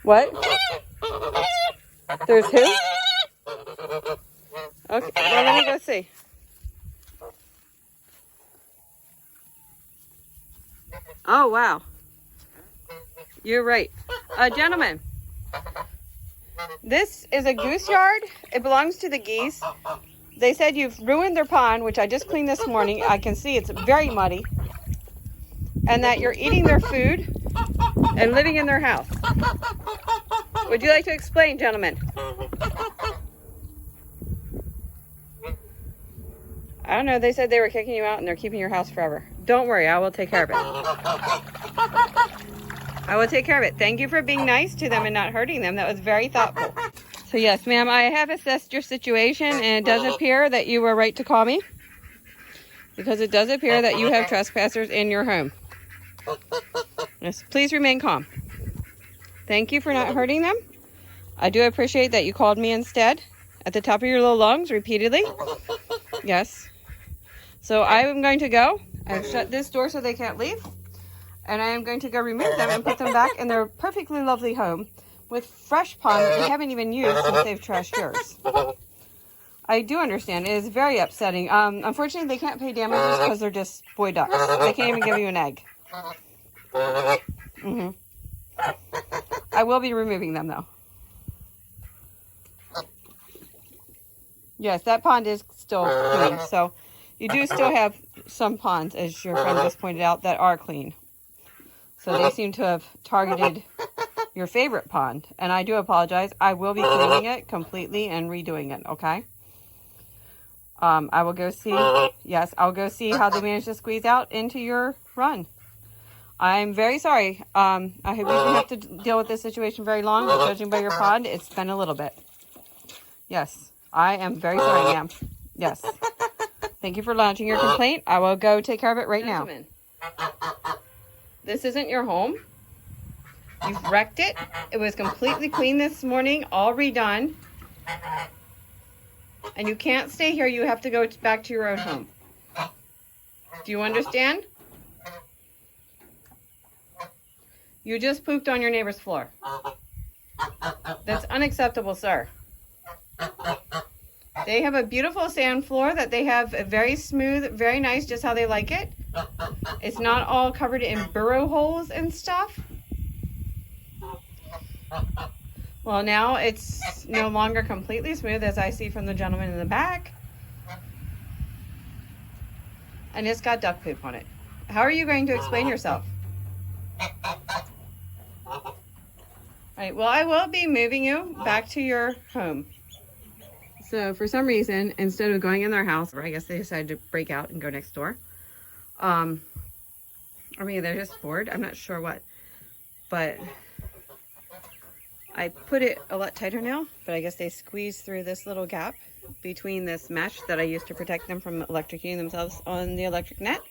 What? There's who? Okay, well, let me go see. Oh, wow. You're right. Gentlemen, this is a goose yard. It belongs to the geese. They said you've ruined their pond, which I just cleaned this morning. I can see it's very muddy. And that you're eating their food and living in their house. Would you like to explain, gentlemen? I don't know. They said they were kicking you out and they're keeping your house forever. Don't worry. I will take care of it. I will take care of it. Thank you for being nice to them and not hurting them. That was very thoughtful. So yes, ma'am, I have assessed your situation, and it does appear that you were right to call me, because it does appear that you have trespassers in your home. Yes, please remain calm. Thank you for not hurting them. I do appreciate that you called me instead at the top of your little lungs repeatedly. Yes. So I am going to go. I've shut this door so they can't leave. And I am going to go remove them and put them back in their perfectly lovely home with fresh pond that we haven't even used since they've trashed yours. I do understand. It is very upsetting. Unfortunately, they can't pay damages because they're just boy ducks. They can't even give you an egg. I will be removing them, though. Yes, that pond is still clean. So you do still have some ponds, as your friend just pointed out, that are clean. So they seem to have targeted your favorite pond. And I do apologize. I will be cleaning it completely and redoing it, okay? I will go see, yes, I'll go see how they managed to squeeze out into your run. I'm very sorry. I hope you didn't have to deal with this situation very long, but judging by your pond, it's been a little bit. Yes, I am very sorry, ma'am. Yes. Thank you for launching your complaint. I will go take care of it right now. This isn't your home. You've wrecked it. It was completely clean this morning, all redone. And you can't stay here. You have to go back to your own home. Do you understand? You just pooped on your neighbor's floor. That's unacceptable, sir. They have a beautiful sand floor that they have very smooth, very nice, just how they like it. It's not all covered in burrow holes and stuff. Well, now it's no longer completely smooth, as I see from the gentleman in the back. And it's got duck poop on it. How are you going to explain yourself? All right, well, I will be moving you back to your home. So for some reason, instead of going in their house, or I guess they decided to break out and go next door. Or maybe they're just bored. I'm not sure what. But I put it a lot tighter now, but I guess they squeezed through this little gap between this mesh that I used to protect them from electrocuting themselves on the electric net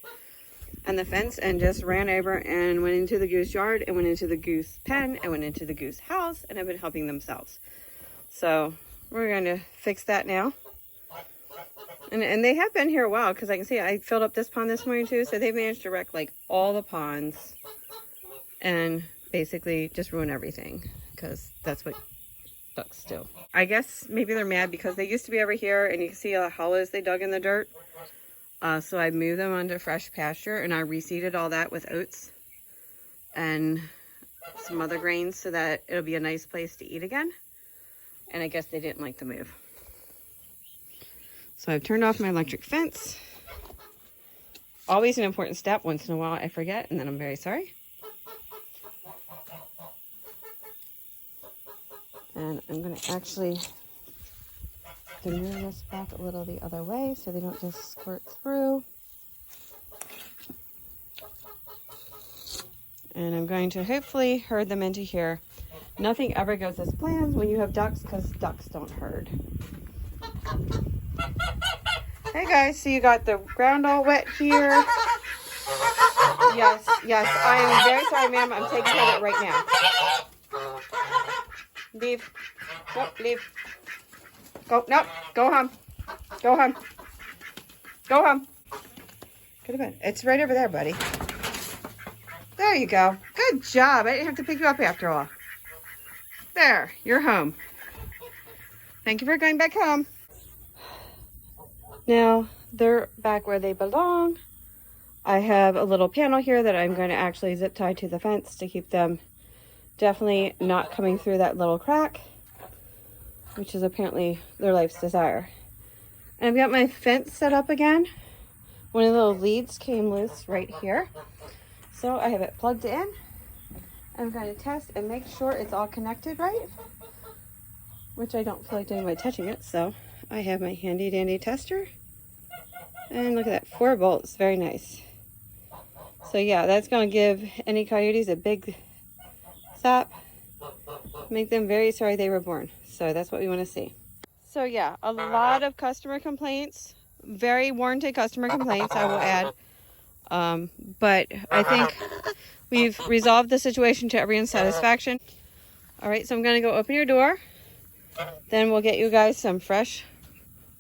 and the fence, and just ran over and went into the goose yard and went into the goose pen and went into the goose house and have been helping themselves. So we're going to fix that now. And they have been here a while, because I can see I filled up this pond this morning too. So they managed to wreck like all the ponds and basically just ruin everything, because that's what ducks do. I guess maybe they're mad because they used to be over here, and you can see all the hollows they dug in the dirt. So I moved them onto fresh pasture, and I reseeded all that with oats and some other grains so that it'll be a nice place to eat again. And I guess they didn't like the move. So I've turned off my electric fence. Always an important step. Once in a while I forget, and then I'm very sorry. And I'm going to actually move this back a little the other way so they don't just squirt through. And I'm going to hopefully herd them into here. Nothing ever goes as planned when you have ducks, because ducks don't herd. Hey guys, so you got the ground all wet here. Yes, I am very sorry, ma'am. I'm taking care of it right now. Leave. No, leave. Go, no, go home. Go home. Go home. Go to bed. It's right over there, buddy. There you go. Good job. I didn't have to pick you up after all. There, you're home. Thank you for going back home. Now, they're back where they belong. I have a little panel here that I'm going to actually zip tie to the fence to keep them definitely not coming through that little crack, which is apparently their life's desire. And I've got my fence set up again. One of the little leads came loose right here. So I have it plugged in. I'm going to test and make sure it's all connected right, which I don't feel like doing by touching it. So I have my handy dandy tester. And look at that, 4 bolts, very nice. So yeah, that's going to give any coyotes a big slap, make them very sorry they were born. So that's what we want to see. So yeah, a lot of customer complaints, very warranted customer complaints, I will add. But I think we've resolved the situation to everyone's satisfaction. All right, so I'm going to go open your door. Then we'll get you guys some fresh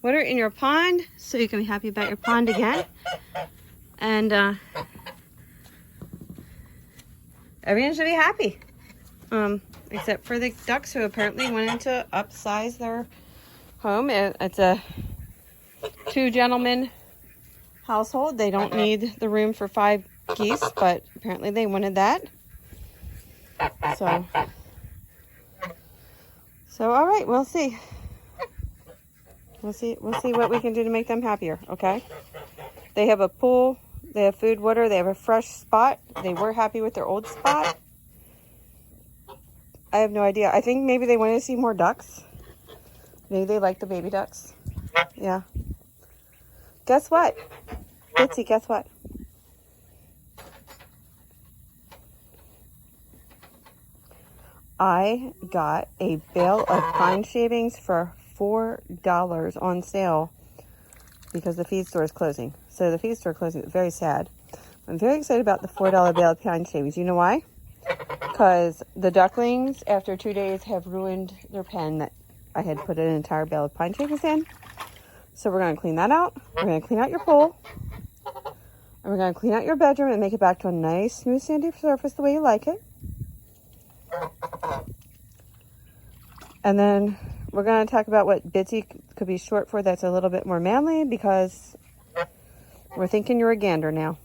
water in your pond so you can be happy about your pond again. And everyone should be happy. Except for the ducks who apparently wanted to upsize their home. It's a 2-gentleman household. They don't need the room for 5 geese, but apparently they wanted that. So all right, we'll see. We'll see what we can do to make them happier, okay? They have a pool, they have food, water, they have a fresh spot. They were happy with their old spot. I have no idea. I think maybe they wanted to see more ducks. Maybe they like the baby ducks. Yeah. Guess what? Bitsy, guess what? I got a bale of pine shavings for $4 on sale because the feed store is closing. So the feed store closing is very sad. I'm very excited about the $4 bale of pine shavings. You know why? Because the ducklings, after 2 days, have ruined their pen that I had put an entire bale of pine shavings in. So we're going to clean that out. We're going to clean out your pool. And we're going to clean out your bedroom and make it back to a nice, smooth, sandy surface the way you like it. And then we're going to talk about what Bitsy could be short for that's a little bit more manly, because we're thinking you're a gander now.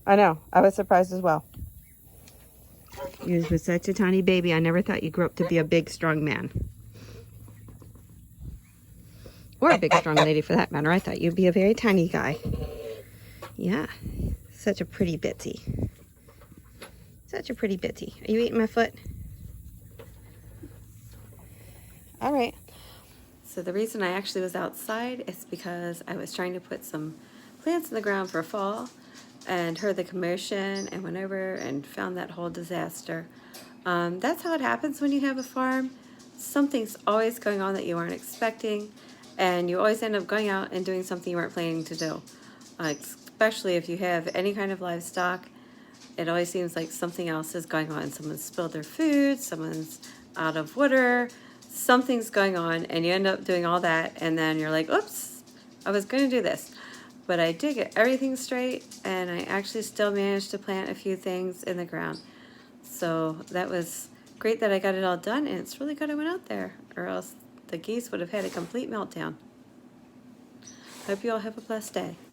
I know. I was surprised as well. You was such a tiny baby. I never thought you'd grow up to be a big, strong man. Or a big, strong lady for that matter. I thought you'd be a very tiny guy. Yeah. Such a pretty Bitsy. Such a pretty Bitsy. Are you eating my foot? All right. So the reason I actually was outside is because I was trying to put some plants in the ground for fall and heard the commotion and went over and found that whole disaster. That's how it happens when you have a farm. Something's always going on that you aren't expecting, and you always end up going out and doing something you weren't planning to do. Especially if you have any kind of livestock, it always seems like something else is going on. Someone's spilled their food, someone's out of water, something's going on, and you end up doing all that, and then you're like, oops, I was going to do this. But I did get everything straight, and I actually still managed to plant a few things in the ground. So that was great that I got it all done, and it's really good I went out there, or else the geese would have had a complete meltdown. Hope you all have a blessed day.